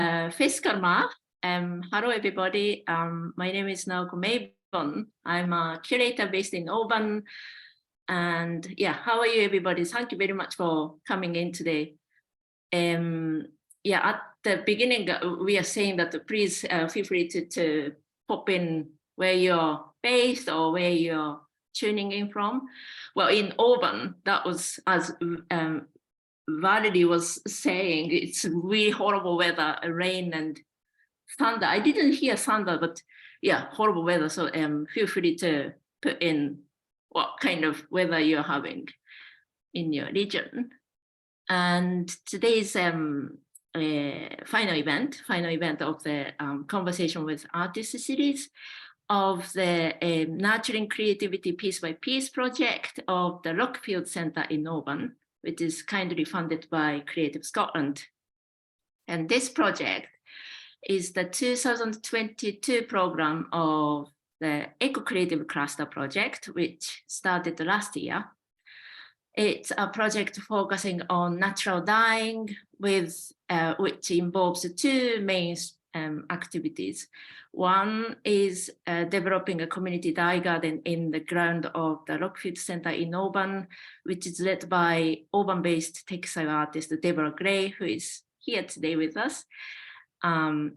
Fiskarma. Hello, everybody. My name is Naoko Mabon. I'm a curator based in Auburn. And yeah, how are you, everybody? Thank you very much for coming in today. Yeah, at the beginning, we are saying that please feel free to pop in where you're based or where you're tuning in from. Well, in Auburn, that was as Valerie was saying, it's really horrible weather, rain and thunder. I didn't hear thunder, but yeah, horrible weather. So feel free to put in what kind of weather you're having in your region. And today's final event of the Conversation with Artists series of the Nurturing Creativity Piece by Piece project of the Rockfield Centre in Auburn, which is kindly funded by Creative Scotland. And this project is the 2022 program of the EcoCreative Cluster project, which started last year. It's a project focusing on natural dyeing, with which involves two main activities. One is developing a community dye garden in the ground of the Rockfield Centre in Auburn, which is led by Auburn-based textile artist Deborah Gray, who is here today with us, and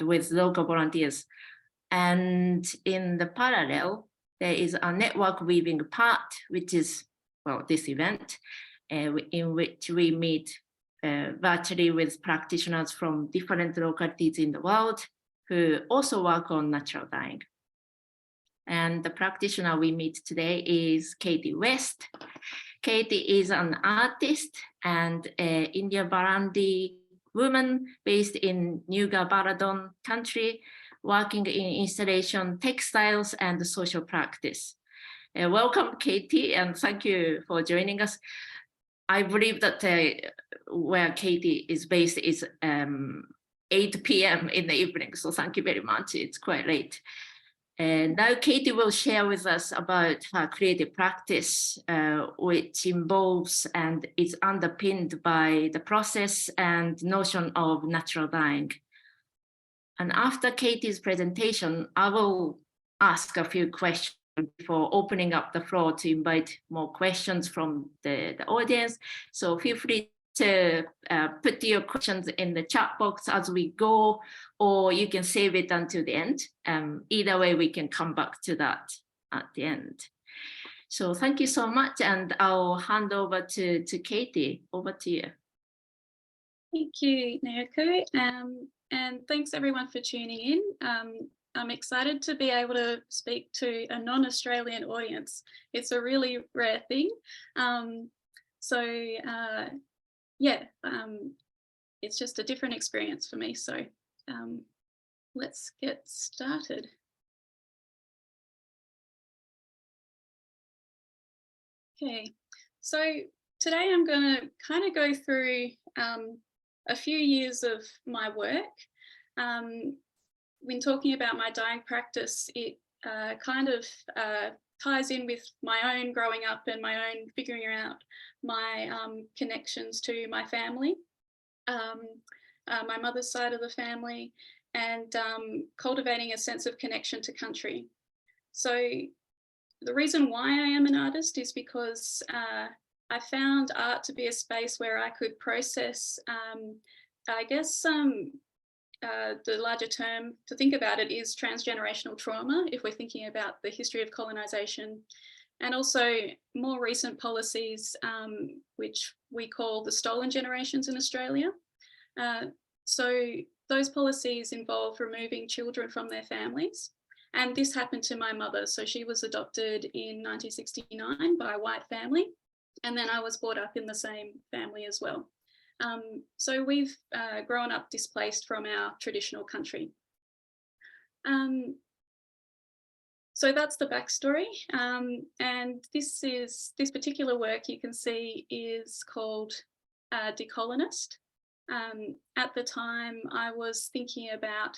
with local volunteers. And in the parallel, there is a network weaving part, which is, well, this event, in which we meet virtually with practitioners from different localities in the world who also work on natural dyeing. And the practitioner we meet today is Katie West. Katie is an artist and an Yindjibarndi woman based in Noongar Ballardong country, working in installation, textiles, and social practice. Welcome, Katie, and thank you for joining us. I believe that where Katie is based is 8 p.m. in the evening, so thank you very much. It's quite late. And now Katie will share with us about her creative practice, which involves and is underpinned by the process and notion of natural dyeing. And after Katie's presentation, I will ask a few questions before opening up the floor to invite more questions from the audience. So feel free to put your questions in the chat box as we go, or you can save it until the end. Either way, we can come back to that at the end. So thank you so much, and I'll hand over to Katie. Over to you. Thank you, Naoko, and thanks everyone for tuning in. I'm excited to be able to speak to a non-Australian audience. It's a really rare thing. It's just a different experience for me. So let's get started. Okay, so today I'm going to kind of go through a few years of my work. When talking about my dyeing practice, it kind of ties in with my own growing up and my own figuring out my connections to my family, my mother's side of the family, and cultivating a sense of connection to country. So the reason why I am an artist is because I found art to be a space where I could process, I guess, the larger term to think about it is transgenerational trauma, if we're thinking about the history of colonisation, and also more recent policies, which we call the stolen generations in Australia. So those policies involve removing children from their families. And this happened to my mother. So she was adopted in 1969 by a white family. And then I was brought up in the same family as well. So we've grown up displaced from our traditional country. So that's the backstory. And this particular work you can see is called Decolonist. At the time I was thinking about,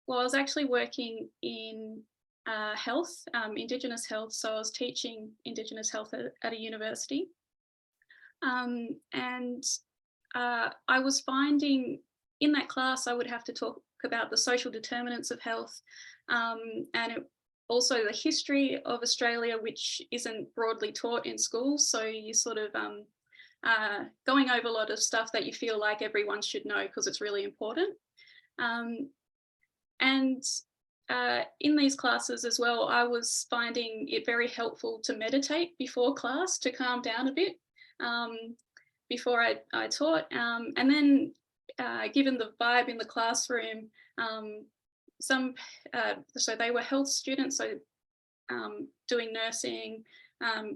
well, I was actually working in health, Indigenous health. So I was teaching Indigenous health at a university. And I was finding in that class, I would have to talk about the social determinants of health, and also the history of Australia, which isn't broadly taught in schools. So you sort of going over a lot of stuff that you feel like everyone should know because it's really important. And in these classes as well, I was finding it very helpful to meditate before class to calm down a bit before I taught. And then given the vibe in the classroom, so they were health students, so doing nursing,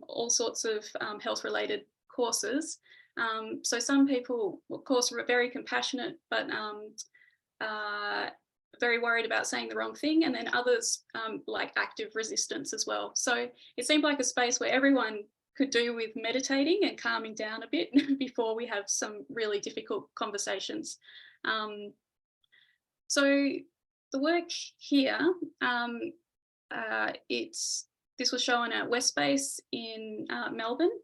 all sorts of health related courses. So some people, of course, were very compassionate, but very worried about saying the wrong thing. And then others like active resistance as well. So it seemed like a space where everyone could do with meditating and calming down a bit before we have some really difficult conversations. So the work here, this was shown at West Space in Melbourne.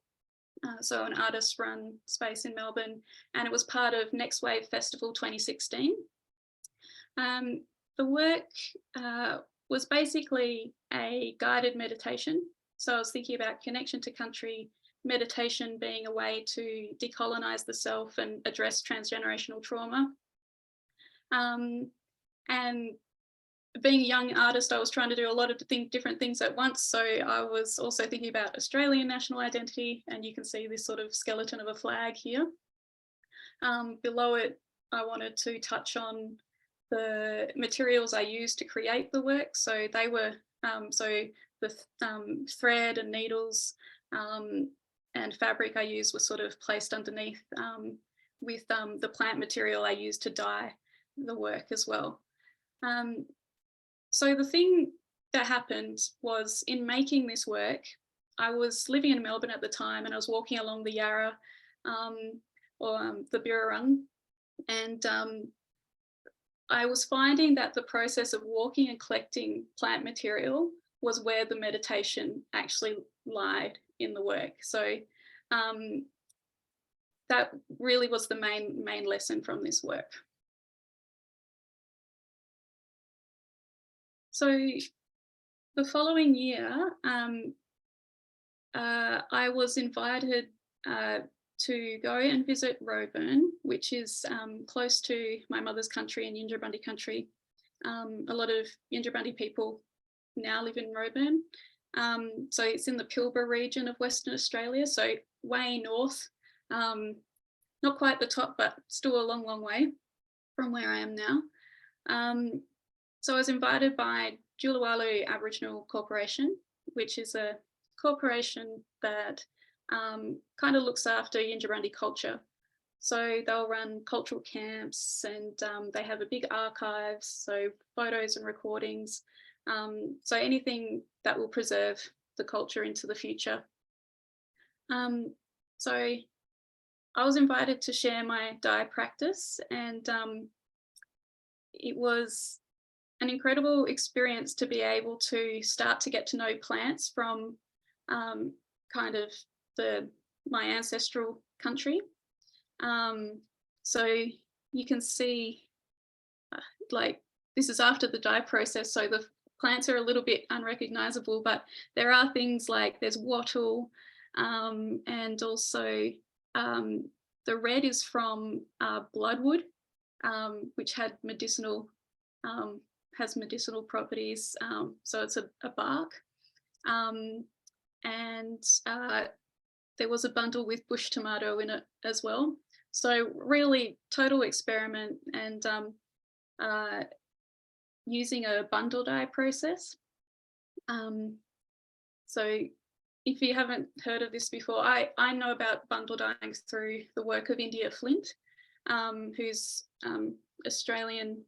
So an artist run space in Melbourne, and it was part of Next Wave Festival 2016. The work was basically a guided meditation. So I was thinking about connection to country, meditation being a way to decolonize the self and address transgenerational trauma. And being a young artist, I was trying to do a lot of different things at once. So I was also thinking about Australian national identity, and you can see this sort of skeleton of a flag here. Below it, I wanted to touch on the materials I used to create the work. So they were, the thread and needles and fabric I used was sort of placed underneath with the plant material I used to dye the work as well. So the thing that happened was, in making this work, I was living in Melbourne at the time, and I was walking along the Yarra or the Burrarung, and I was finding that the process of walking and collecting plant material was where the meditation actually lied in the work. So that really was the main lesson from this work. So the following year, I was invited to go and visit Roebourne, which is close to my mother's country in Yindjibarndi country. A lot of Yindjibarndi people now live in Roebourne. So it's in the Pilbara region of Western Australia, so way north, not quite the top, but still a long way from where I am now. So I was invited by Jullawalu Aboriginal Corporation, which is a corporation that kind of looks after Yindjibarndi culture. So they'll run cultural camps, and they have a big archive, so photos and recordings. So anything that will preserve the culture into the future. So I was invited to share my dye practice, and it was an incredible experience to be able to start to get to know plants from kind of my ancestral country. So you can see, like, this is after the dye process, so the plants are a little bit unrecognizable, but there are things like there's wattle, and also the red is from bloodwood, which had has medicinal properties, so it's a bark. And there was a bundle with bush tomato in it as well. So really total experiment, and using a bundle dye process. So if you haven't heard of this before, I know about bundle dyeing through the work of India Flint, who's Australian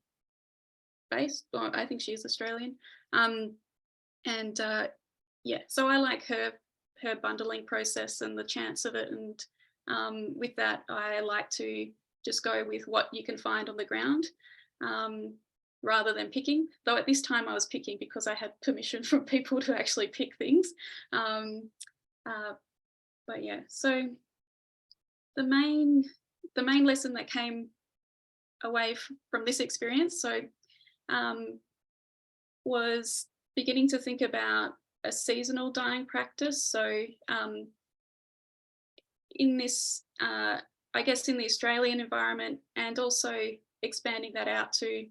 based, or I think she is Australian. Yeah, so I like her bundling process and the chance of it, and with that I like to just go with what you can find on the ground, rather than picking, though at this time I was picking because I had permission from people to actually pick things. But yeah, so the main lesson that came away from this experience. So was beginning to think about a seasonal dyeing practice. So in this, I guess in the Australian environment, and also expanding that out to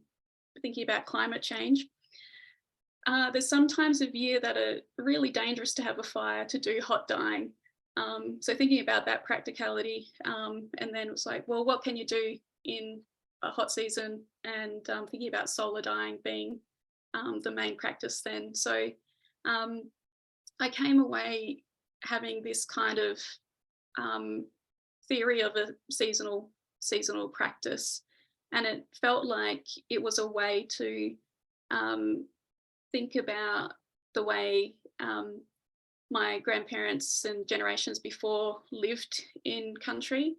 thinking about climate change. There's some times of year that are really dangerous to have a fire to do hot dyeing. So thinking about that practicality, and then it was like, well, what can you do in a hot season? And thinking about solar dyeing being the main practice then. So I came away having this kind of theory of a seasonal practice, and it felt like it was a way to think about the way my grandparents and generations before lived in country,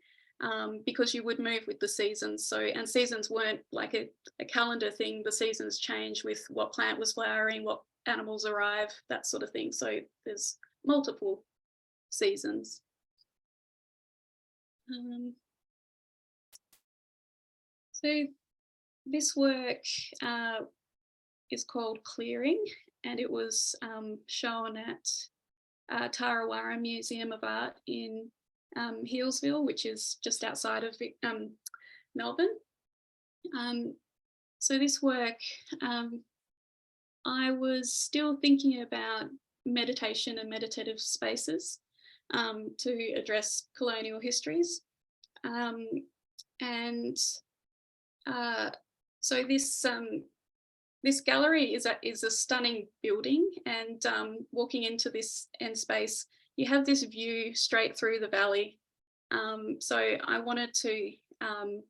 because you would move with the seasons. So, and seasons weren't like a calendar thing. The seasons change with what plant was flowering, what animals arrive, that sort of thing. So there's multiple seasons. So this work is called Clearing, and it was shown at TarraWarra Museum of Art in Healesville, which is just outside of Melbourne. So this work, I was still thinking about meditation and meditative spaces to address colonial histories. So this gallery is a stunning building, and walking into this end space, you have this view straight through the valley. So I wanted to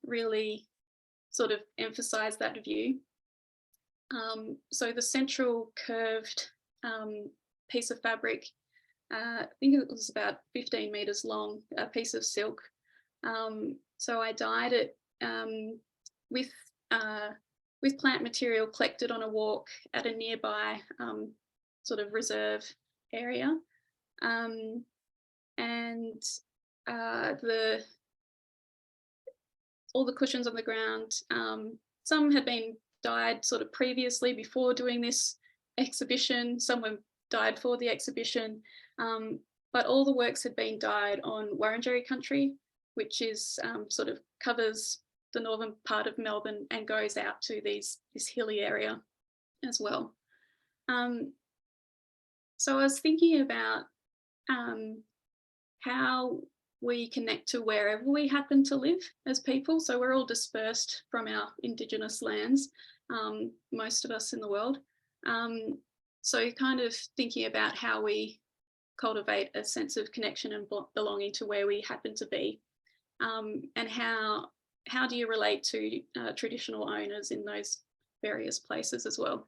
really sort of emphasize that view. So the central curved piece of fabric, I think it was about 15 meters long, a piece of silk. So I dyed it with plant material collected on a walk at a nearby sort of reserve area. All the cushions on the ground, some had been dyed sort of previously before doing this exhibition, some were dyed for the exhibition, but all the works had been dyed on Wurundjeri country, which is sort of covers the northern part of Melbourne and goes out to this hilly area as well. So I was thinking about how we connect to wherever we happen to live as people. So we're all dispersed from our Indigenous lands, most of us in the world. So kind of thinking about how we cultivate a sense of connection and belonging to where we happen to be, and how do you relate to traditional owners in those various places as well.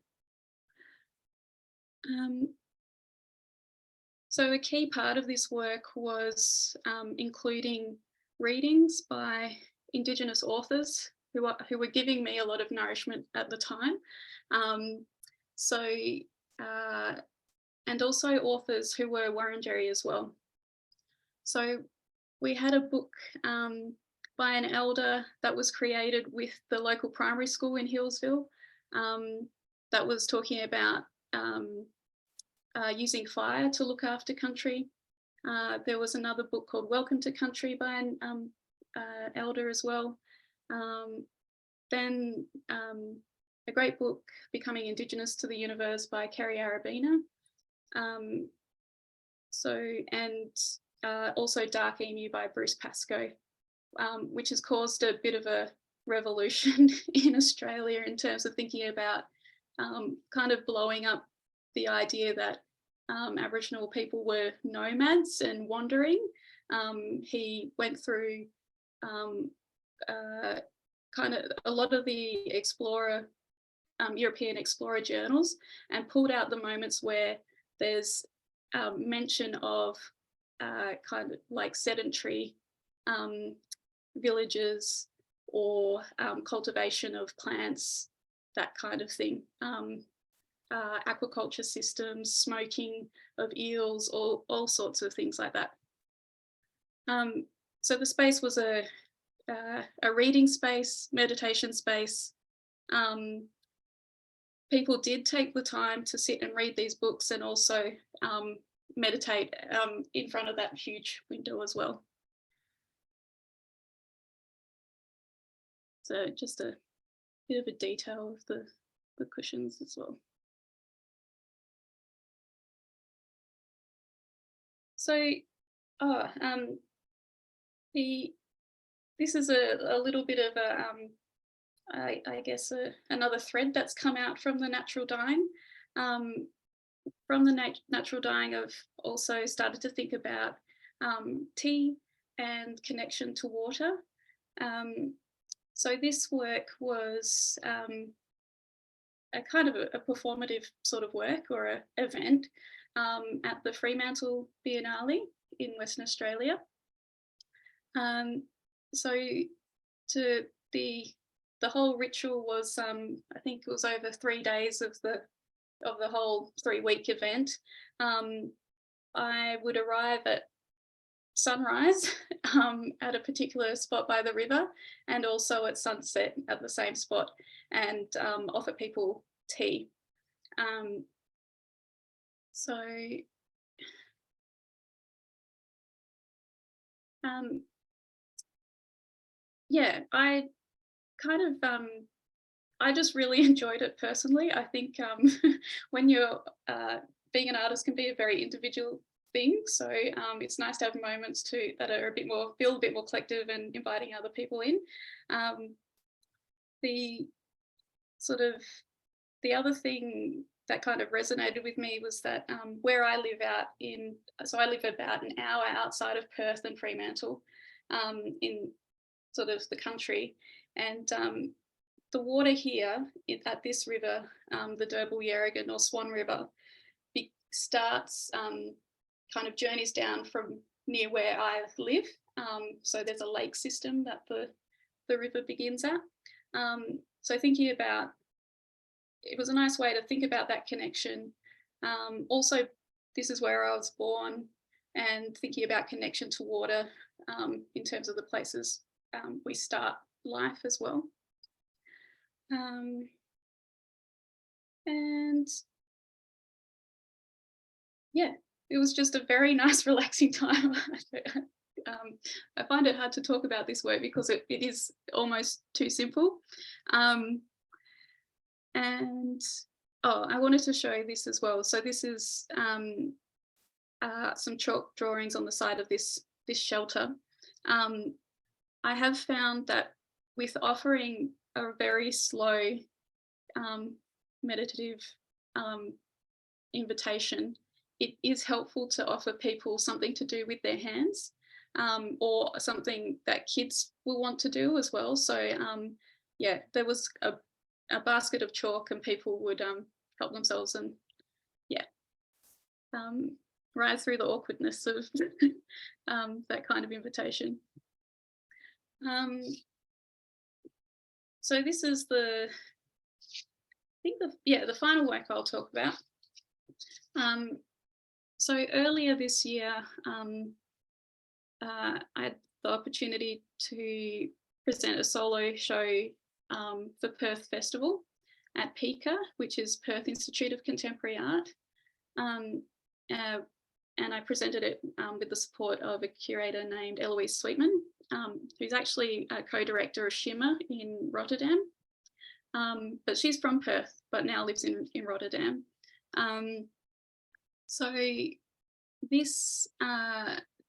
So a key part of this work was including readings by Indigenous authors who were giving me a lot of nourishment at the time. And also authors who were Wurundjeri as well. So we had a book by an elder that was created with the local primary school in Healesville that was talking about using fire to look after country. There was another book called Welcome to Country by an elder as well. Then a great book, Becoming Indigenous to the Universe by Kerry Arabina. Also Dark Emu by Bruce Pascoe, which has caused a bit of a revolution in Australia in terms of thinking about kind of blowing up the idea that Aboriginal people were nomads and wandering. He went through kind of a lot of the European explorer journals and pulled out the moments where there's mention of kind of like sedentary villages or cultivation of plants, that kind of thing. Aquaculture systems, smoking of eels, all sorts of things like that. So the space was a a reading space, meditation space. People did take the time to sit and read these books and also meditate in front of that huge window as well. So just a bit of a detail of the cushions as well. So, this is a little bit of a, I guess, another thread that's come out from the natural dyeing. From the natural dyeing, I've also started to think about tea and connection to water. So this work was a kind of a performative sort of work or an event at the Fremantle Biennale in Western Australia. So the whole ritual was, I think it was over 3 days of the whole 3-week event. I would arrive at sunrise at a particular spot by the river, and also at sunset at the same spot, and offer people tea. Yeah, I kind of I just really enjoyed it personally. I think when you're being an artist can be a very individual thing, so it's nice to have moments too that are feel a bit more collective and inviting other people in. The other thing that kind of resonated with me was that where I live so I live about an hour outside of Perth and Fremantle, in sort of the country, and the water here at this river, the Derbyl Yerrigan or Swan River, starts kind of journeys down from near where I live. So there's a lake system that the river begins at. So thinking about, it was a nice way to think about that connection. Also, this is where I was born, and thinking about connection to water in terms of the places we start life as well. And yeah, it was just a very nice, relaxing time. I find it hard to talk about this work because it is almost too simple. And I wanted to show this as well. So this is some chalk drawings on the side of this shelter. I have found that with offering a very slow, meditative invitation, it is helpful to offer people something to do with their hands, or something that kids will want to do as well. So yeah, there was a basket of chalk, and people would help themselves and ride through the awkwardness of that kind of invitation. So this is the final work I'll talk about. So earlier this year, I had the opportunity to present a solo show for Perth Festival at PICA, which is Perth Institute of Contemporary Art. And I presented it with the support of a curator named Eloise Sweetman, who's actually a co-director of Shimmer in Rotterdam. But she's from Perth, but now lives in Rotterdam. So this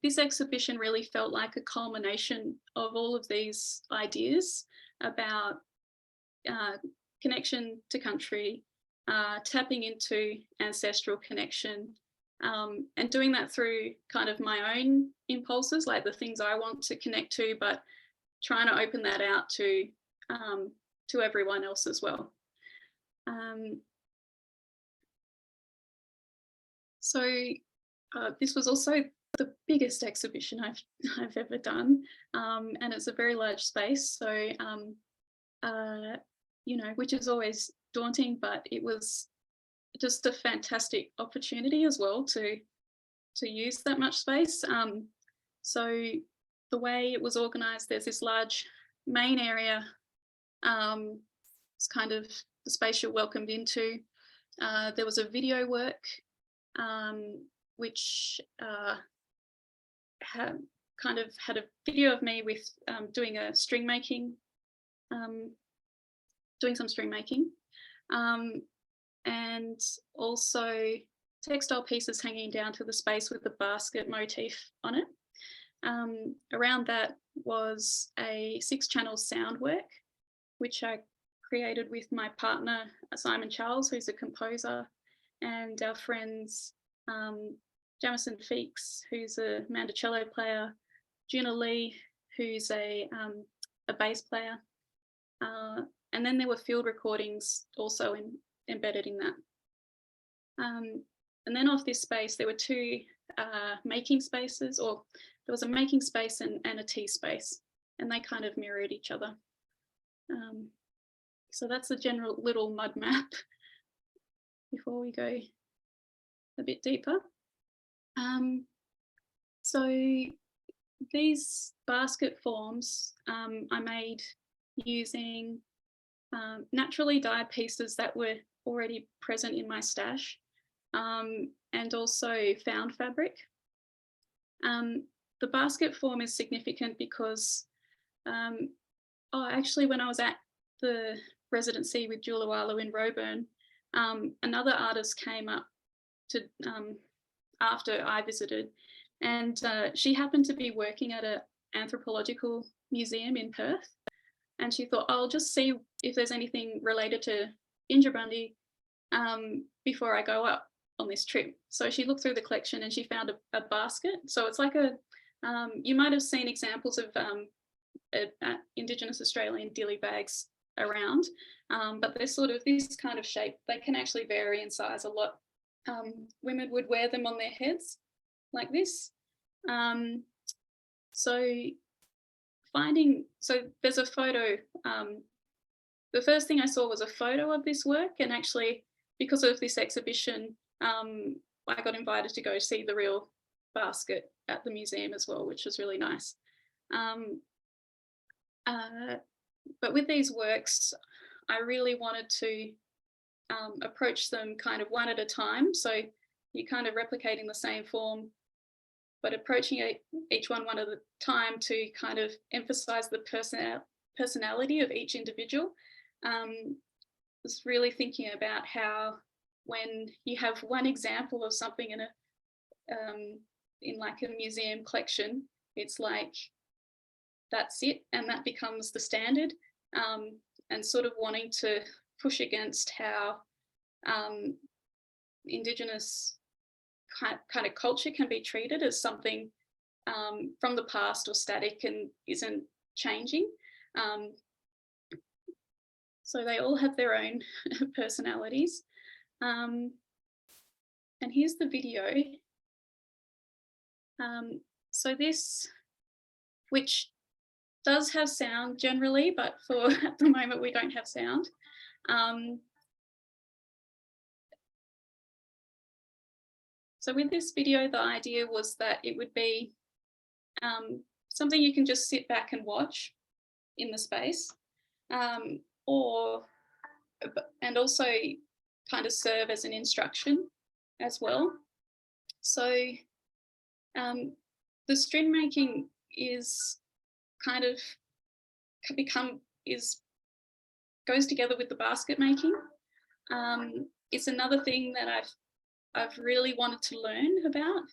exhibition really felt like a culmination of all of these ideas about connection to country, tapping into ancestral connection, and doing that through kind of my own impulses, like the things I want to connect to, but trying to open that out to everyone else as well. So this was also the biggest exhibition I've ever done, and it's a very large space. So you know, which is always daunting, but it was just a fantastic opportunity as well to use that much space. So the way it was organised, there's this large main area. It's kind of the space you're welcomed into. There was a video work, which had a video of me with doing some string making, and also textile pieces hanging down to the space with the basket motif on it. Around that was a 6-channel sound work, which I created with my partner, Simon Charles, who's a composer, and our friends, Jamison Feeks, who's a mandocello player, Gina Lee, who's a bass player. And then there were field recordings also embedded in that. And then off this space, there were 2 making spaces, or there was a making space and a tea space, and they kind of mirrored each other. So that's the general little mud map before we go a bit deeper. So these basket forms I made using naturally dyed pieces that were already present in my stash, and also found fabric. The basket form is significant because, actually when I was at the residency with Julawalu in Roebourne, another artist came up to after I visited, and she happened to be working at an anthropological museum in Perth, and she thought, I'll just see if there's anything related to Yindjibarndi before I go up on this trip. So she looked through the collection and she found a basket. So it's like you might have seen examples of Indigenous Australian dilly bags around, but they're sort of this kind of shape. They can actually vary in size a lot. Women would wear them on their heads like this. So there's a photo. The first thing I saw was a photo of this work, and actually because of this exhibition, I got invited to go see the real basket at the museum as well, which was really nice. But with these works, I really wanted to approach them kind of one at a time. So you're kind of replicating the same form, but approaching each one at a time to kind of emphasize the personality of each individual. Was really thinking about how when you have one example of something in like a museum collection, it's like that's it, and that becomes the standard, and sort of wanting to push against how Indigenous kind of culture can be treated as something from the past or static and isn't changing. So they all have their own personalities. And here's the video. So this, which does have sound generally, but for at the moment we don't have sound. So with this video, the idea was that it would be something you can just sit back and watch in the space, and also kind of serve as an instruction as well. So the string making is kind of goes together with the basket making. It's another thing that I've really wanted to learn about,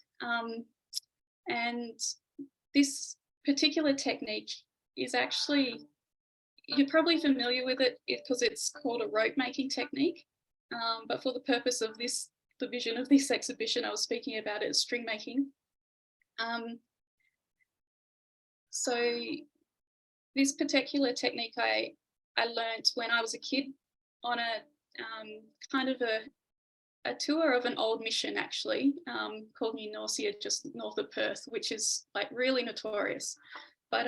and this particular technique is actually, you're probably familiar with it because it's called a rope making technique, but for the purpose of the vision of this exhibition, I was speaking about it as string making. So this particular technique I learnt when I was a kid on a kind of a tour of an old mission, actually, called New Norcia, just north of Perth, which is like really notorious. But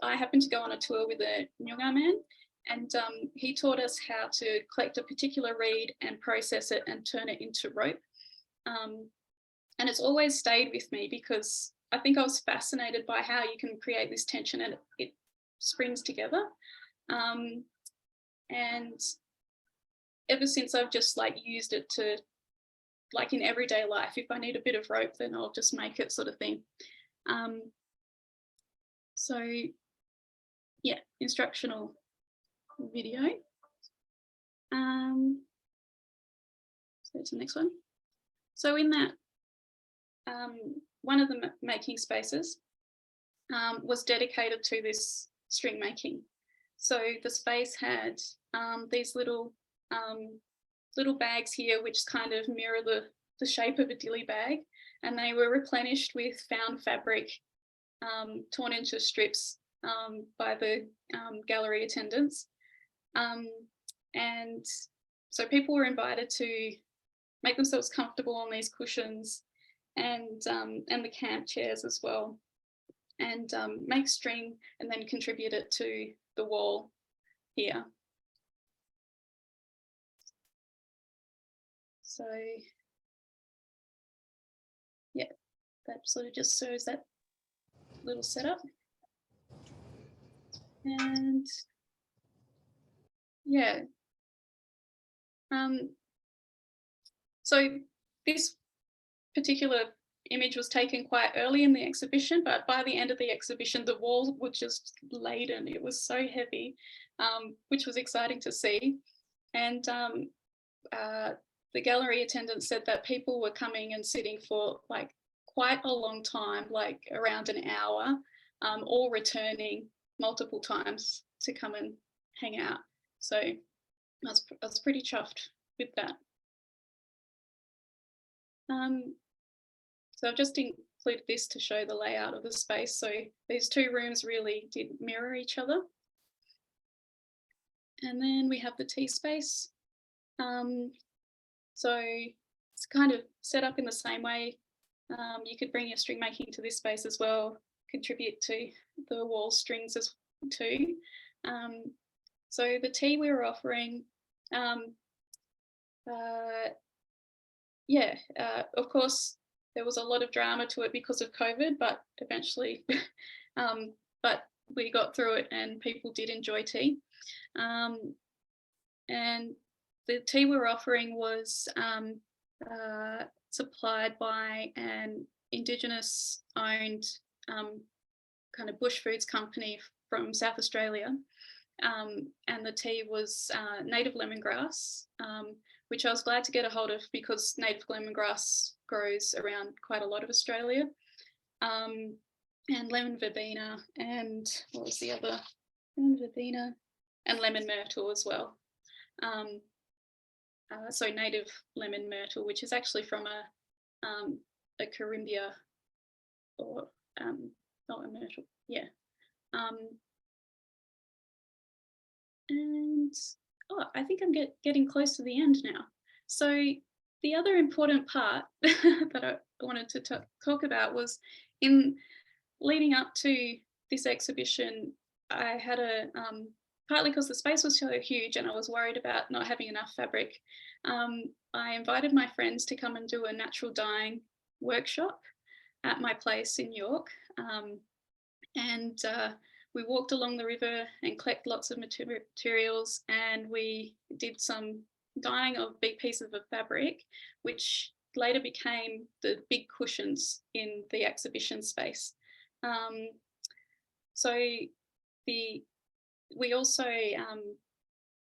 I happened to go on a tour with a Noongar man, and he taught us how to collect a particular reed and process it and turn it into rope. And it's always stayed with me because I think I was fascinated by how you can create this tension and it springs together. And ever since, I've just like used it to, like in everyday life, if I need a bit of rope, then I'll just make it, sort of thing. So yeah, instructional video. So to the next one. So in that, one of the making spaces was dedicated to this string making. So the space had these little bags here, which kind of mirror the shape of a dilly bag, and they were replenished with found fabric, torn into strips by the gallery attendants. And so people were invited to make themselves comfortable on these cushions and the camp chairs as well, and make string and then contribute it to the wall here. So yeah, that sort of just shows that little setup. And yeah, so this particular image was taken quite early in the exhibition, but by the end of the exhibition, the walls were just laden. It was so heavy, which was exciting to see. And the gallery attendant said that people were coming and sitting for like quite a long time, like around an hour, all returning multiple times to come and hang out. So I was pretty chuffed with that. So I've just included this to show the layout of the space. So these two rooms really did mirror each other. And then we have the tea space. So it's kind of set up in the same way. You could bring your string making to this space as well, contribute to the wall strings as too. So the tea we were offering, of course, there was a lot of drama to it because of COVID, but eventually, but we got through it and people did enjoy tea. And the tea we were offering was supplied by an Indigenous owned kind of bush foods company from South Australia. And the tea was native lemongrass, which I was glad to get a hold of because native lemongrass grows around quite a lot of Australia. And lemon verbena, and what was the other? Lemon verbena and lemon myrtle as well. So native lemon myrtle, which is actually from a Carimbia, or not a myrtle, yeah. And I think I'm getting close to the end now. So the other important part that I wanted to talk about was in leading up to this exhibition, I had partly because the space was so huge and I was worried about not having enough fabric, I invited my friends to come and do a natural dyeing workshop at my place in York. And we walked along the river and collected lots of materials, and we did some dyeing of big pieces of fabric, which later became the big cushions in the exhibition space. So we also,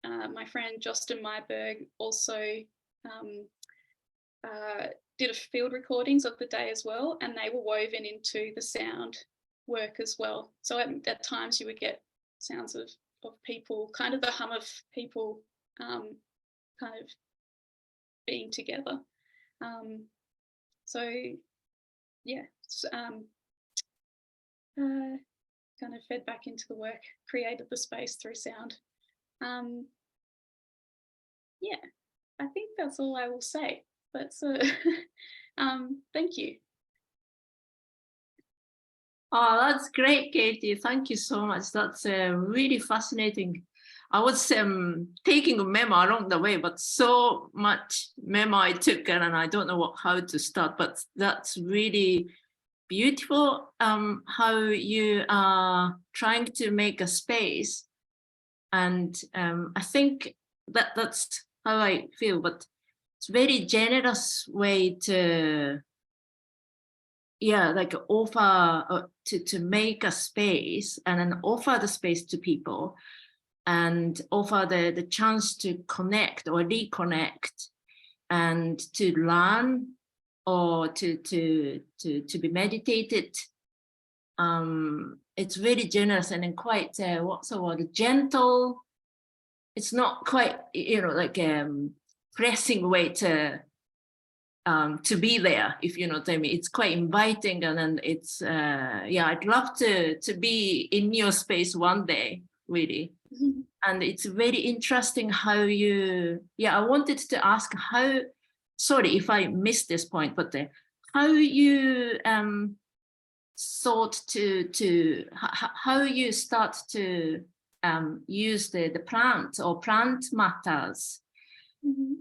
my friend Justin Myberg also did a field recordings of the day as well, and they were woven into the sound work as well. So at times you would get sounds of people, kind of the hum of people kind of being together. So yeah, kind of fed back into the work, created the space through sound. Yeah, I think that's all I will say. That's thank you. Oh, that's great, Katie. Thank you so much. That's really fascinating. I was taking a memo along the way, but so much memo I took, and I don't know how to start, but that's really beautiful how you are trying to make a space. And I think that's how I feel, but it's very generous way to, like offer to make a space and then offer the space to people and offer the chance to connect or reconnect and to learn or to be meditated. It's very generous and then quite what's the word, gentle. It's not quite, like pressing way to be there, if you know what I mean. It's quite inviting, and then it's I'd love to be in your space one day, really. Mm-hmm. And it's very interesting how you, I wanted to ask how, sorry if I missed this point, but how you thought to how you start to use the plant or plant matters. Mm-hmm.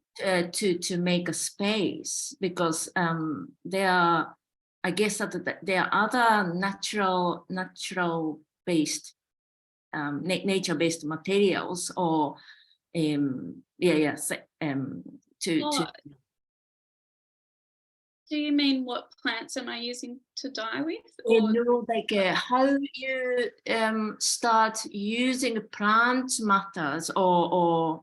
To make a space, because there are, I guess that there are other natural based nature-based materials or Do you mean what plants am I using to dye with? Or? Like how you start using plant matters or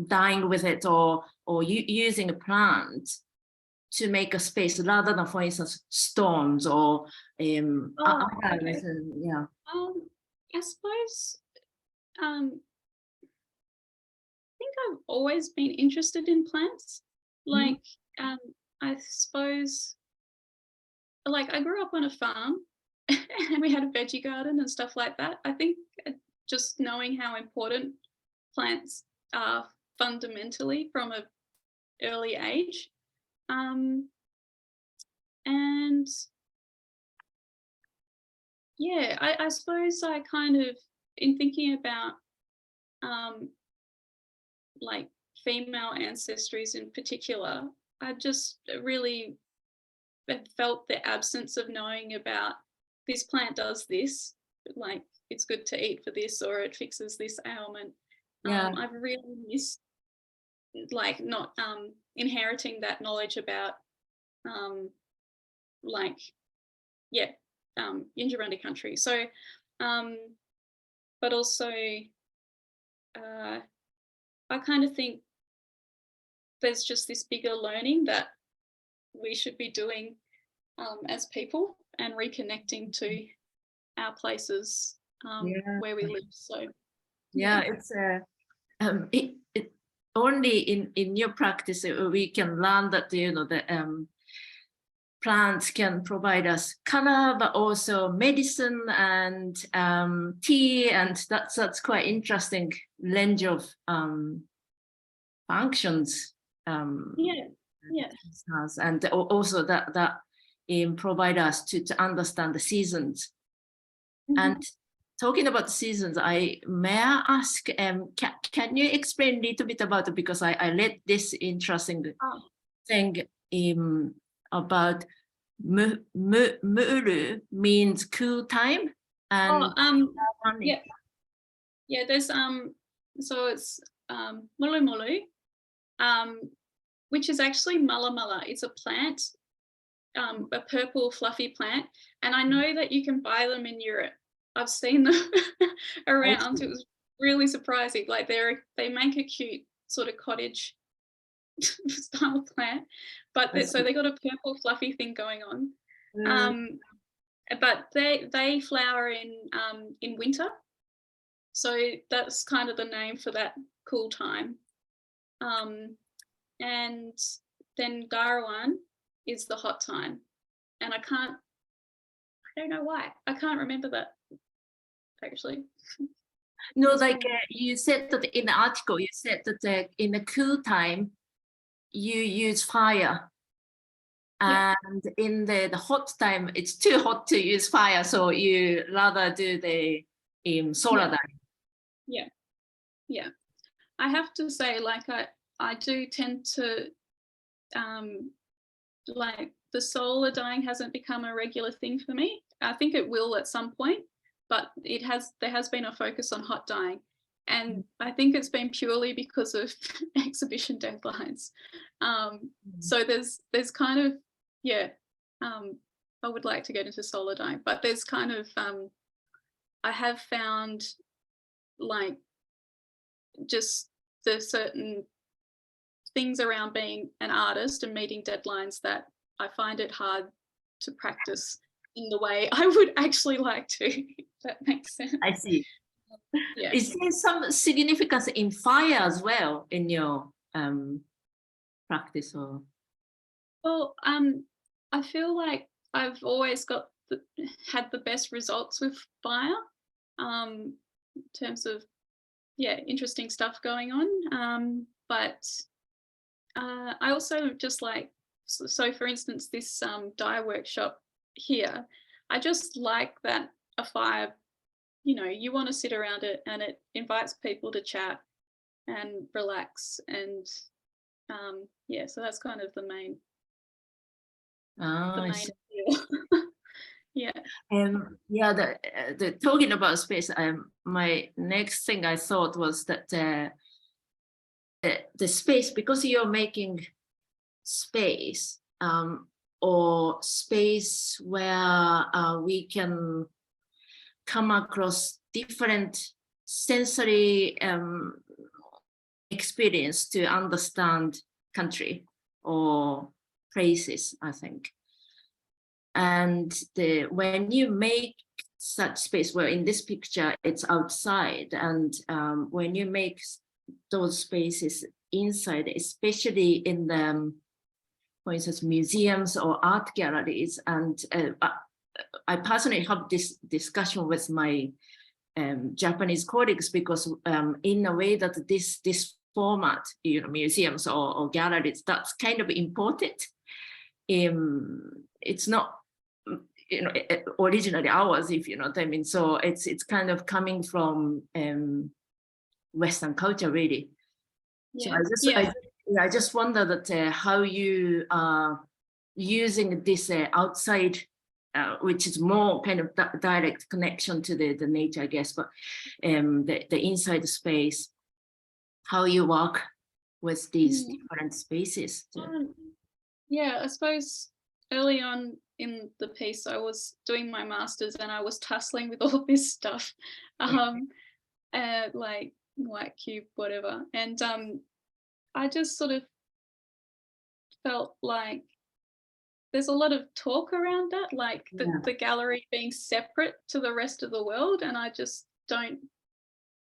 dyeing with it or using a plant to make a space rather than, for instance, stones or okay. I suppose I think I've always been interested in plants. Like I suppose, like I grew up on a farm and we had a veggie garden and stuff like that. I think just knowing how important plants are fundamentally from an early age. And I suppose I kind of, in thinking about like female ancestries in particular, I just really felt the absence of knowing about this plant does this, like it's good to eat for this or it fixes this ailment. I've really missed like not inheriting that knowledge about Yindjibarndi country. So but also I kind of think there's just this bigger learning that we should be doing as people and reconnecting to our places where we live. So it's it only in your practice we can learn that the plants can provide us color, but also medicine and tea, and that's quite interesting range of functions. And also that provide us to understand the seasons. Mm-hmm. And talking about the seasons, may I ask, can you explain a little bit about it, because I read this interesting thing about Muru means cool time, and there's so it's mulu mulu, which is actually mulla mulla. It's a plant, a purple fluffy plant, and I know that you can buy them in Europe. I've seen them around. It was really surprising. Like they make a cute sort of cottage style plant, but so they got a purple fluffy thing going on. But they flower in winter, so that's kind of the name for that cool time. And then Dharawan is the hot time, and I don't know why. I can't remember that actually. No, like you said that in the article, you said that in the cool time you use fire, and in the hot time it's too hot to use fire, so you rather do the solar dye. I have to say, like I do tend to like the solar dyeing hasn't become a regular thing for me. I think it will at some point, but there has been a focus on hot dyeing. And I think it's been purely because of exhibition deadlines. So there's kind of, yeah, I would like to get into solar dyeing, but there's kind of, I have found like just the certain things around being an artist and meeting deadlines that I find it hard to practice in the way I would actually like to, if that makes sense. I see. Yeah. Is there some significance in fire as well in your practice? Or Well, I feel like I've always had the best results with fire, in terms of, yeah, interesting stuff going on. But I also just like, so for instance, this dye workshop here, I just like that a fire, you know, you want to sit around it and it invites people to chat and relax, and yeah, so that's kind of the main appeal. Yeah. Yeah, the talking about space, my next thing I thought was that the space, because you're making space, or space where we can come across different sensory experience to understand country or places, I think. And when you make such space, where in this picture it's outside, and when you make those spaces inside, especially in the, for instance, museums or art galleries, and I personally have this discussion with my Japanese colleagues, because in a way that this format, you know, museums or galleries, that's kind of important. It's not, you know, originally ours, if you know what I mean. So it's kind of coming from Western culture, really. Yeah. So I just wonder that how you are using this outside, which is more kind of direct connection to the nature, I guess, but the inside space, how you work with these different spaces. Yeah, I suppose early on in the piece, I was doing my master's and I was tussling with all this stuff, like white cube, whatever. And I just sort of felt like there's a lot of talk around that, like the gallery being separate to the rest of the world. And I just don't,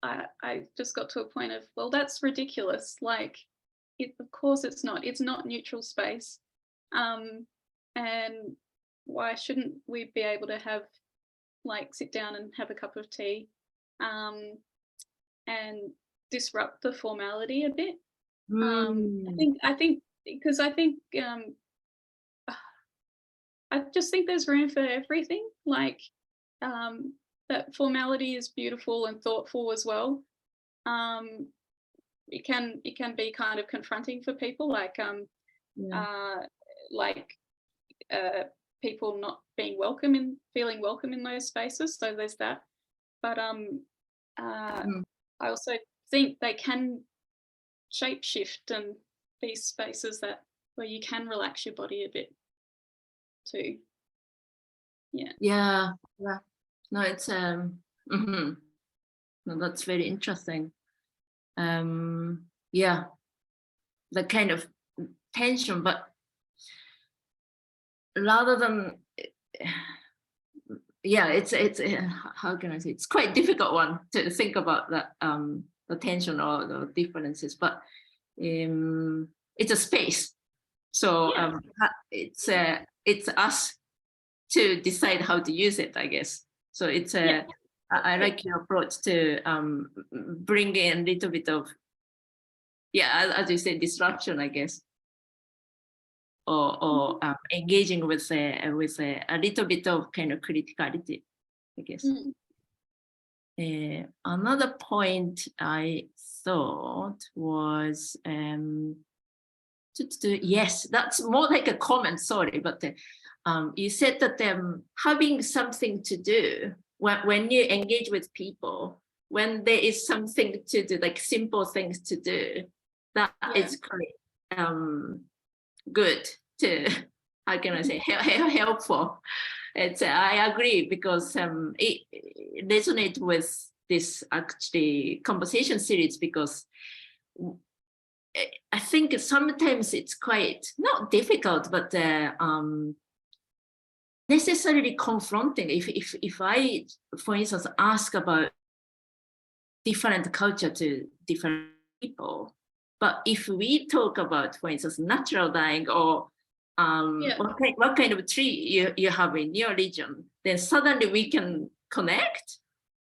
I just got to a point of, well, that's ridiculous. Like, of course it's not neutral space. And why shouldn't we be able to have, like, sit down and have a cup of tea, and disrupt the formality a bit? I think because I think I just think there's room for everything. Like, that formality is beautiful and thoughtful as well. It can be kind of confronting for people, like people not being feeling welcome in those spaces. So there's that. But I also think they can shape shift and be spaces where you can relax your body a bit too. Yeah. No, it's no, that's very interesting. Yeah, the kind of tension, but rather than, yeah, it's how can I say, it's quite difficult one to think about that, the tension or the differences, but it's a space, so it's us to decide how to use it, I guess. So it's I like your approach to bring in a little bit of, as you said, disruption, I guess, or engaging with a little bit of kind of criticality, I guess. Another point I thought was Yes, that's more like a comment, sorry, but you said that having something to do when you engage with people, when there is something to do, like simple things to do, that is quite good to, how can I say, helpful. I agree, because it resonates with this actually conversation series, because I think sometimes it's quite not difficult, but necessarily confronting. If I, for instance, ask about different culture to different people, but if we talk about, for instance, natural dyeing or what kind of tree you have in your region, then suddenly we can connect,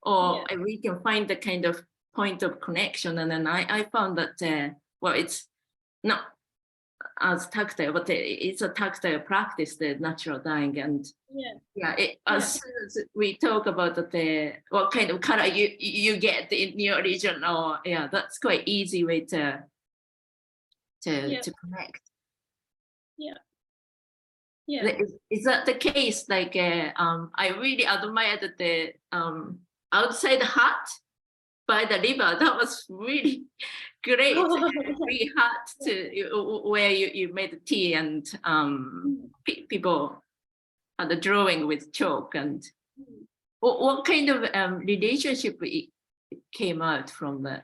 or we can find the kind of point of connection. And then I found that, well, it's not as tactile, but it's a tactile practice, the natural dyeing. And as soon as we talk about what kind of color you get in your region, or that's quite easy way to connect. Is that the case? Like I really admired the outside hut by the river. That was really great. Really hot to where you made tea, and people had the drawing with chalk. And what kind of relationship came out from the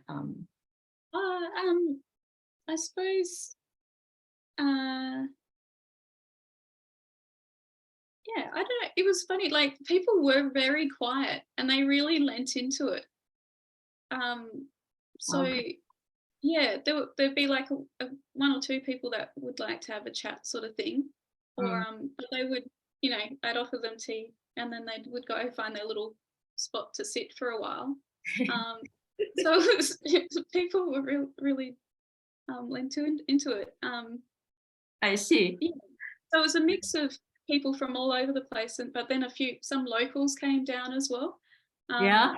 I suppose I don't know, it was funny, like people were very quiet and they really lent into it. There'd be like one or two people that would like to have a chat sort of thing, or but they would, I'd offer them tea, and then they would go find their little spot to sit for a while. So people were really lent into it. I see. So it was a mix of people from all over the place, but then some locals came down as well. So,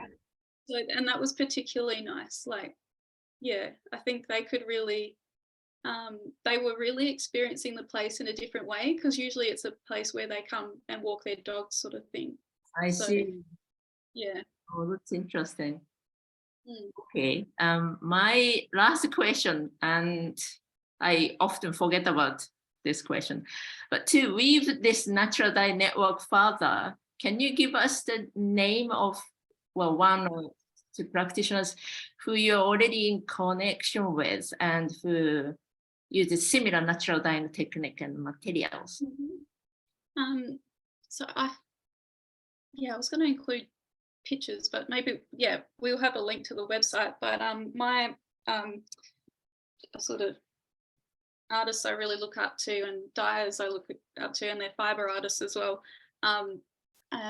and that was particularly nice. Like, I think they could really, they were really experiencing the place in a different way, because usually it's a place where they come and walk their dogs sort of thing. I see. Yeah. Oh, that's interesting. Okay. My last question, and I often forget about this question, but to weave this natural dye network further, can you give us the name of, well, one or two practitioners who you're already in connection with and who use a similar natural dyeing technique and materials? So I was going to include pictures, but maybe we'll have a link to the website. But my sort of artists I really look up to, and dyers I look up to, and they're fiber artists as well.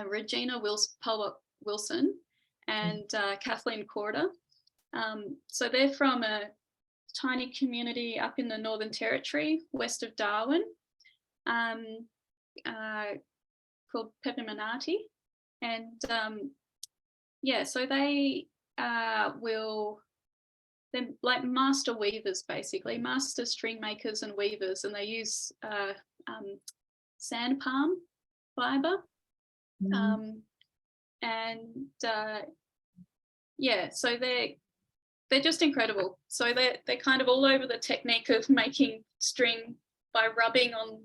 Regina Wilson and Kathleen Corder. So they're from a tiny community up in the Northern Territory, west of Darwin, called Pepimanati. And so they they're like master weavers, basically, master string makers and weavers, and they use sand palm fiber. So they're just incredible. So they're kind of all over the technique of making string by rubbing on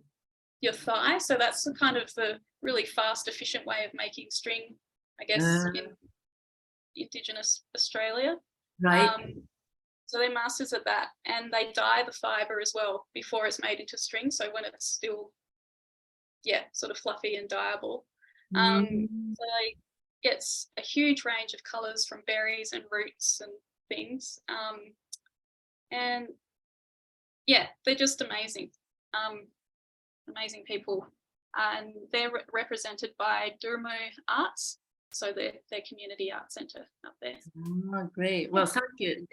your thigh. So that's the kind of the really fast, efficient way of making string, I guess, in Indigenous Australia. Right. So they're masters at that, and they dye the fiber as well before it's made into string. So when it's still, sort of fluffy and dyeable. So they get a huge range of colours from berries and roots and things. And they're just amazing, amazing people. And they're represented by Durmo Arts. So their community art centre up there. Oh, great. Well, thank you.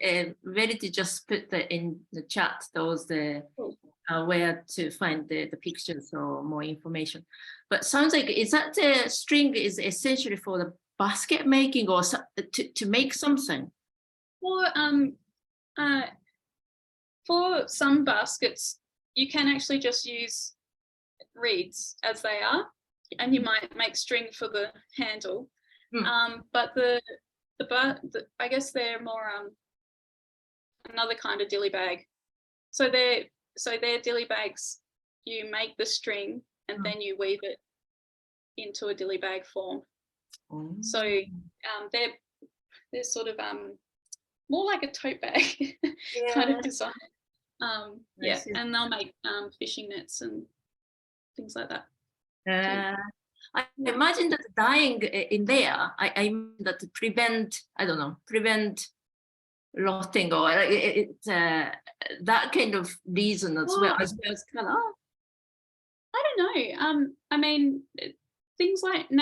Ready to just put in the chat those where to find the pictures or more information. But sounds like, is that the string is essentially for the basket making or to make something? For some baskets, you can actually just use reeds as they are, and you might make string for the handle. But I guess they're more another kind of dilly bag. So they're dilly bags. You make the string and then you weave it into a dilly bag form. So they're sort of more like a tote bag kind of design. And they'll make fishing nets and things like that. I imagine that dyeing in there, I mean that to prevent rotting or that kind of reason as well as color. I don't know. I mean, things like I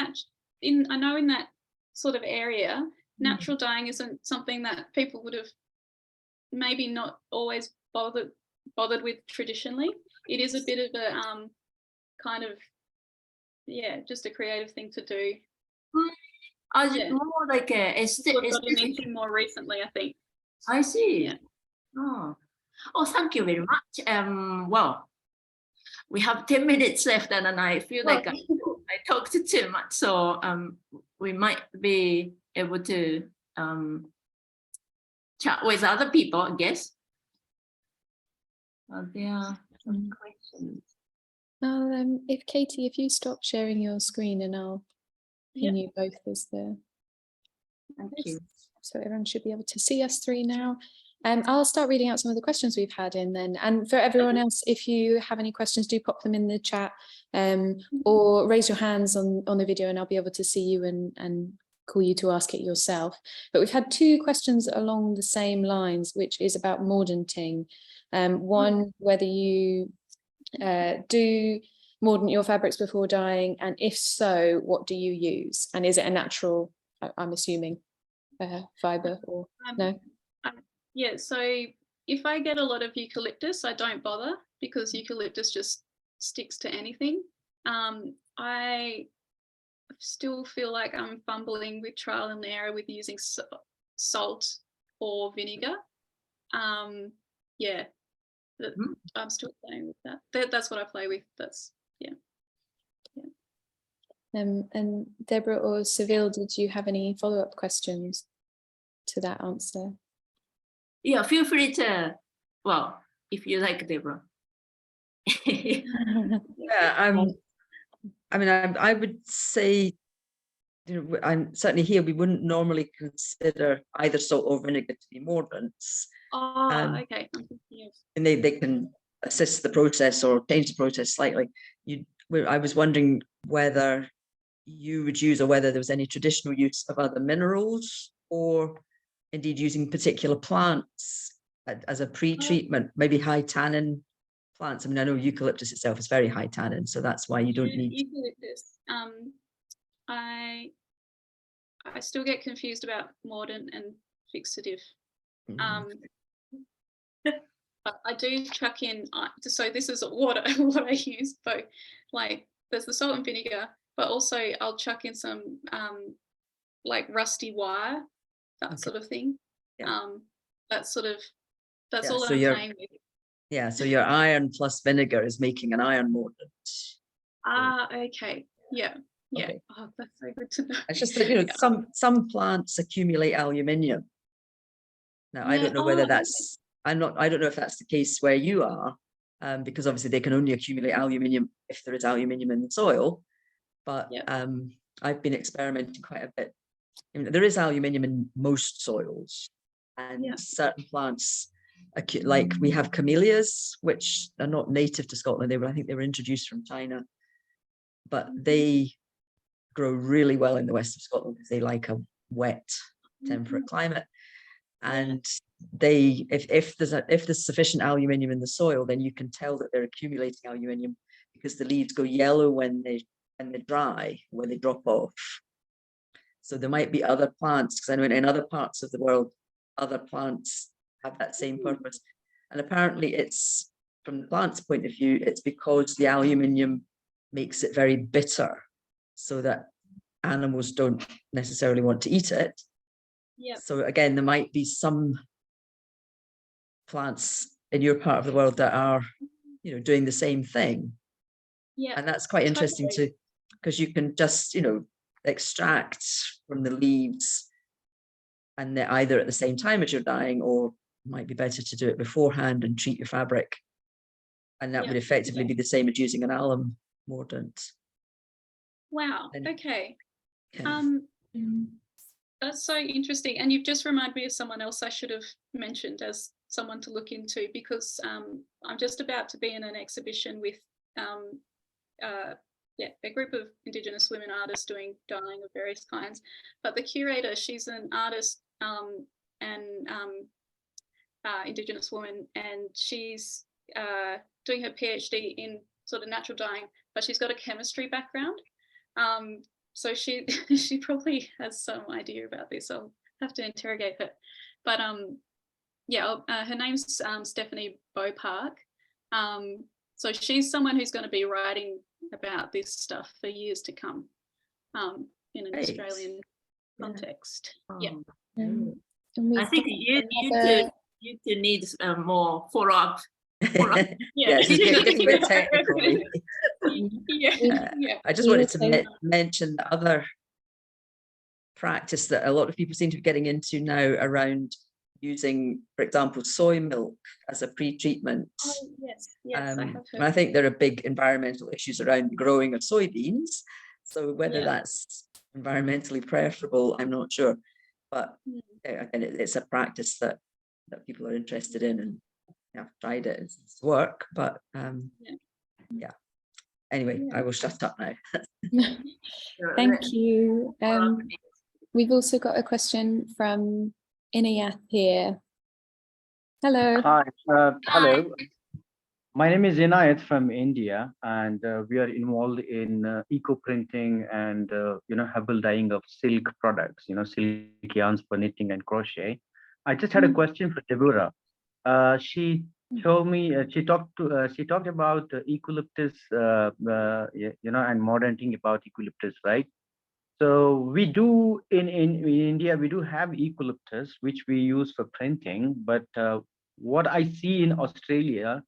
know in that sort of area, natural dyeing isn't something that people would have maybe not always bothered with traditionally. It is a bit of a kind of just a creative thing to do. More like a aesthetic more recently, I think. I see. Yeah. Oh, thank you very much. Well, we have 10 minutes left, and I feel like I talked too much, so we might be able to chat with other people, I guess. There are some questions. If Katie, if you stop sharing your screen, and I'll pin you both as the. Thank you. So everyone should be able to see us three now. I'll start reading out some of the questions we've had in then. And for everyone else, if you have any questions, do pop them in the chat or raise your hands on the video and I'll be able to see you and call you to ask it yourself. But we've had two questions along the same lines, which is about mordanting. One, whether you do mordant your fabrics before dyeing, and if so, what do you use? And is it a natural, I'm assuming, fibre or no? Yeah, so if I get a lot of eucalyptus, I don't bother because eucalyptus just sticks to anything. I still feel like I'm fumbling with trial and error with using salt or vinegar. I'm still playing with that. That's what I play with. And Deborah or Seville, did you have any follow-up questions to that answer? Yeah, feel free to, well, if you like, Deborah. I would say, I'm certainly here, we wouldn't normally consider either salt or vinegar to be mordants. Okay. And they can assist the process or change the process slightly. I was wondering whether you would use or whether there was any traditional use of other minerals or indeed using particular plants as a pre-treatment, maybe high tannin plants. I mean, I know eucalyptus itself is very high tannin, so that's why you don't need eucalyptus. I still get confused about mordant and fixative. But I do chuck in. So this is what I use. Both, like there's the salt and vinegar, but also I'll chuck in some like rusty wire. That sort of thing. That's all I'm playing with. Yeah, so your iron plus vinegar is making an iron mordant. Okay. Yeah. Okay. Oh, that's so good to know. It's just that some plants accumulate aluminium. Now I don't know whether that's I don't know if that's the case where you are, because obviously they can only accumulate aluminium if there is aluminium in the soil. But I've been experimenting quite a bit. I mean, there is aluminium in most soils, and certain plants, like we have camellias, which are not native to Scotland. I think they were introduced from China, but they grow really well in the west of Scotland because they like a wet, temperate climate. And they, if there's sufficient aluminium in the soil, then you can tell that they're accumulating aluminium because the leaves go yellow when they dry, when they drop off. So there might be other plants, because I know in other parts of the world, other plants have that same purpose. And apparently it's, from the plant's point of view, it's because the aluminium makes it very bitter so that animals don't necessarily want to eat it. So again, there might be some plants in your part of the world that are you know, doing the same thing. Yeah. And that's quite interesting totally. because you can just, you know, extract from the leaves and they're either at the same time as you're dyeing, or it might be better to do it beforehand and treat your fabric. And that Yeah. would effectively be the same as using an alum mordant. Wow. And- Okay. Yeah. That's so interesting. And you've just reminded me of someone else I should have mentioned as someone to look into, because I'm just about to be in an exhibition with a group of Indigenous women artists doing dyeing of various kinds. But the curator, she's an artist and Indigenous woman, and she's doing her PhD in sort of natural dyeing, but she's got a chemistry background. So she she probably has some idea about this. I'll have to interrogate her. But her name's Stephanie Beaupark. So she's someone who's going to be writing about this stuff for years to come in an Australian context. Yeah. I think you two need more follow-up. Yeah, it's getting a bit technical. Yeah. I just wanted to mention the other practice that a lot of people seem to be getting into now around using, for example, soy milk as a pre-treatment. Oh, yes, I have heard. And I think there are big environmental issues around the growing of soybeans. So whether that's environmentally preferable, I'm not sure. But again, it's a practice that people are interested in, and I've tried it. It's work, but Anyway, I will shut up now. Thank you. We've also got a question from Inayath here. Hello. Hi. Hello. My name is Inayat from India, and we are involved in eco printing and herbal dyeing of silk products. Silk yarns for knitting and crochet. I just had a question for Deborah. She told me she talked about eucalyptus, and modern thing about eucalyptus, right? So we do in India, we do have eucalyptus, which we use for printing. But what I see in Australia,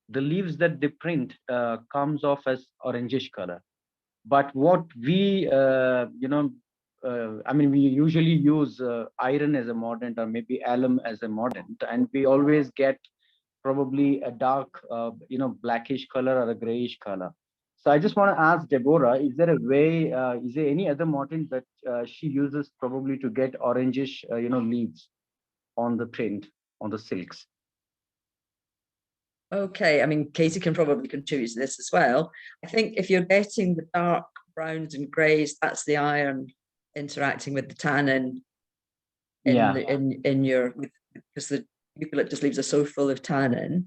the leaves that they print comes off as orangish color. But what we, we usually use iron as a mordant, or maybe alum as a mordant, and we always get probably a dark, blackish color or a grayish color. So I just want to ask Deborah, is there a way, is there any other mordant that she uses probably to get orangish, leaves on the print, on the silks? Okay, I mean, Katie can probably contribute to this as well. I think if you're getting the dark browns and greys, that's the iron interacting with the tannin in your, because the eucalyptus leaves are so full of tannin.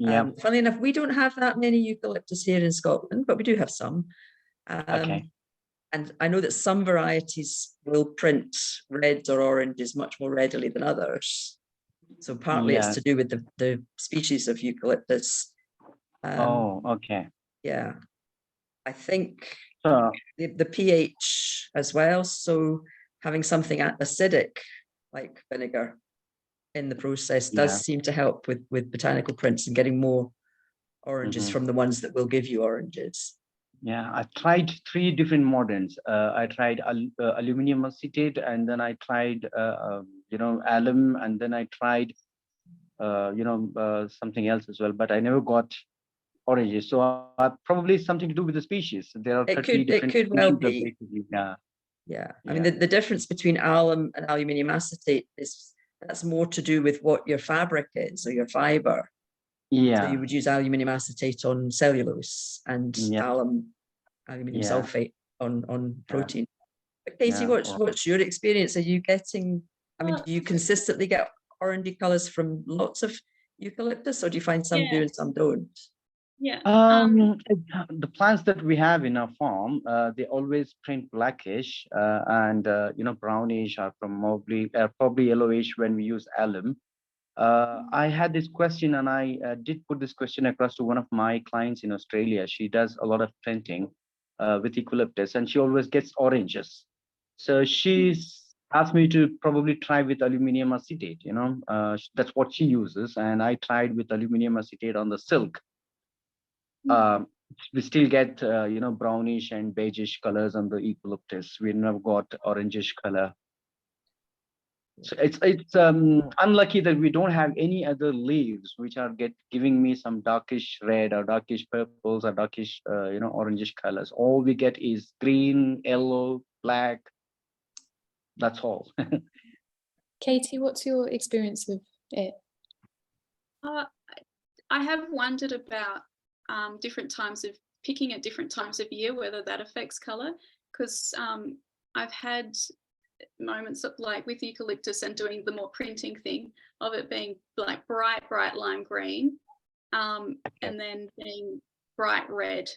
Funnily enough, we don't have that many eucalyptus here in Scotland, but we do have some. Okay. And I know that some varieties will print reds or oranges much more readily than others. So partly it's to do with the species of eucalyptus. Okay. Yeah. I think the pH as well. So having something acidic like vinegar in the process does seem to help with botanical prints and getting more oranges from the ones that will give you oranges. Yeah, I tried 3 different mordants. I tried aluminum acetate, and then I tried alum, and then I tried something else as well, but I never got oranges. So probably something to do with the species. There are 30 different it could well be. Yeah. I mean, the difference between alum and aluminum acetate is that's more to do with what your fabric is, or your fiber. So you would use aluminum acetate on cellulose and aluminium sulfate on protein. But Katie, what's your experience? Are you getting, do you consistently get orangey colours from lots of eucalyptus, or do you find some do and some don't? The plants that we have in our farm, they always print blackish and brownish, or probably yellowish when we use alum. I had this question, and I did put this question across to one of my clients in Australia. She does a lot of printing with eucalyptus, and she always gets oranges. So she's asked me to probably try with aluminum acetate. That's what she uses, and I tried with aluminum acetate on the silk. we still get brownish and beigeish colors on the eucalyptus. We never got orangish color. So it's unlucky that we don't have any other leaves which are giving me some darkish red or darkish purples or darkish orangish colors. All we get is green, yellow, black. That's all. Katie, what's your experience of it? I have wondered about different times of picking at different times of year, whether that affects color, because I've had moments of like with eucalyptus and doing the more printing thing of it being like bright lime green, and then being bright red,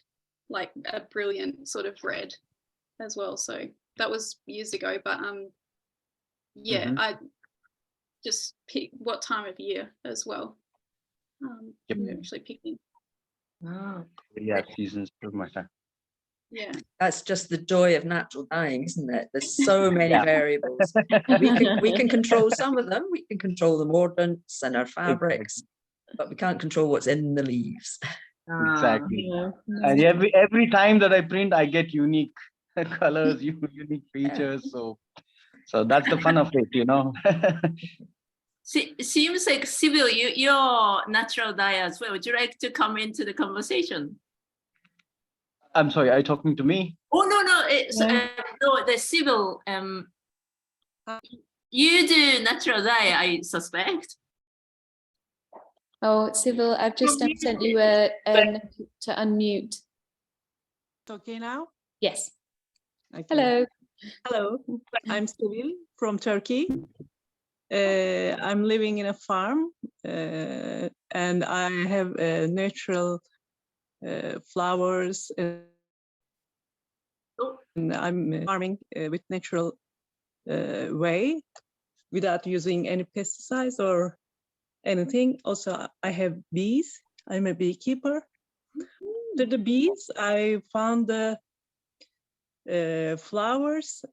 like a brilliant sort of red as well. So that was years ago, but yeah, I just pick what time of year as well. Actually picking. Oh. Yeah, seasons too much. Yeah, That's just the joy of natural dyeing, isn't it? There's so many variables. We can control some of them. We can control the mordants and our fabrics, but we can't control what's in the leaves. Exactly. Yeah. And every time that I print, I get unique colors, unique features. So that's the fun of it, Seems like Sybil, you're natural dye as well. Would you like to come into the conversation? I'm sorry, are you talking to me? Oh no, it's no, the Sybil. You do natural dye, I suspect. Oh, Sybil, I've just sent you a note to unmute. It's okay now? Yes. Okay. Hello. Hello, I'm Sybil from Turkey. I'm living in a farm and I have natural flowers and I'm farming with natural way without using any pesticides or anything. Also, I have bees. I'm a beekeeper. After the bees, I found the flowers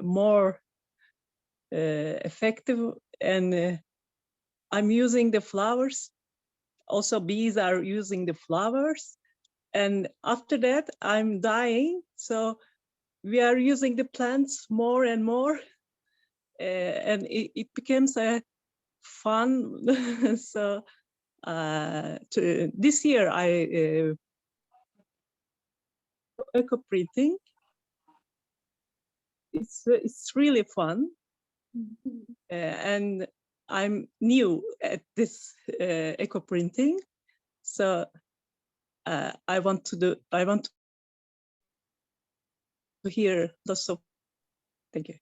more effective, and I'm using the flowers. Also, bees are using the flowers. And after that, I'm dyeing. So we are using the plants more and more. And it becomes a fun. So this year, I eco printing. It's really fun. And I'm new at this eco printing, so I want to hear lots of. Thank you.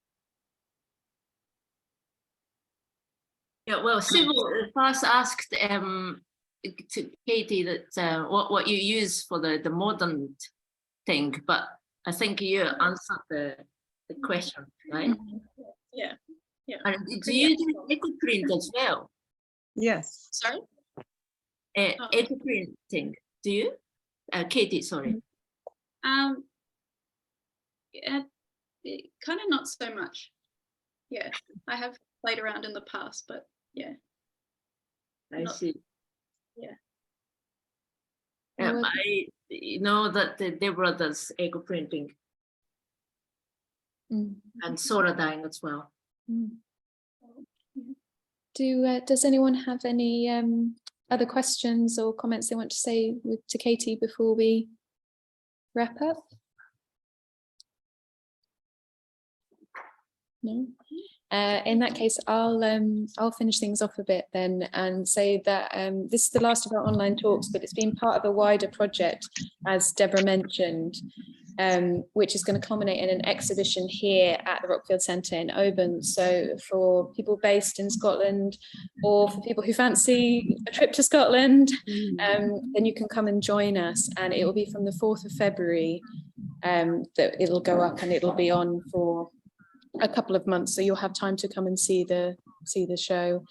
Yeah, well, Sybil first asked to Katie that what you use for the modern thing, but I think you answered the question, right? Yeah. And do you do eco print as well? Yes. Sorry? Eco printing, do you? Katie, sorry. Yeah, kind of not so much. Yeah, I have played around in the past, but yeah. I see. Yeah. I know that Deborah does eco printing and solar dyeing as well. Does anyone have any other questions or comments they want to say to Katie before we wrap up? No. In that case, I'll finish things off a bit then and say that this is the last of our online talks, but it's been part of a wider project, as Deborah mentioned, which is going to culminate in an exhibition here at the Rockfield Centre in Oban. So for people based in Scotland, or for people who fancy a trip to Scotland, then you can come and join us, and it will be from the 4th of February that it'll go up, and it'll be on for a couple of months, so you'll have time to come and see the show.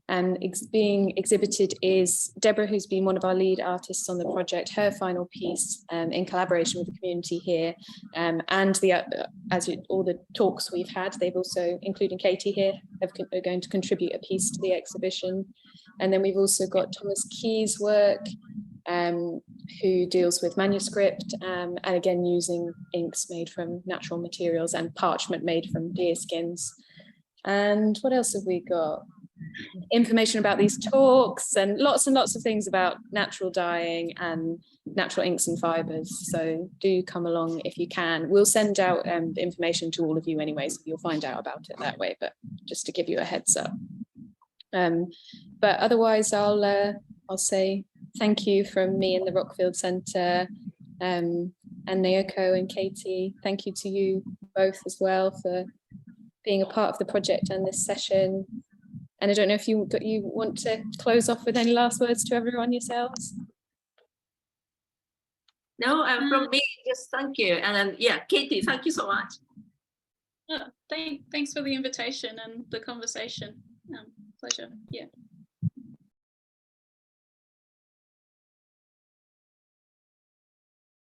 And being exhibited is Deborah, who's been one of our lead artists on the project, her final piece in collaboration with the community here, and all the talks we've had, they've also, including Katie here, are going to contribute a piece to the exhibition. And then we've also got Thomas Key's work, who deals with manuscript, and again using inks made from natural materials and parchment made from deer skins. And what else have we got? Information about these talks and lots of things about natural dyeing and natural inks and fibers. So do come along if you can. We'll send out information to all of you anyway, so you'll find out about it that way, but just to give you a heads up. But otherwise I'll say thank you from me and the Rockfield Centre, and Naoko and Katie. Thank you to you both as well for being a part of the project and this session. And I don't know if you want to close off with any last words to everyone yourselves. No, from me, just thank you. And then, yeah, Katie, thank you so much. Thanks for the invitation and the conversation. Pleasure. Yeah.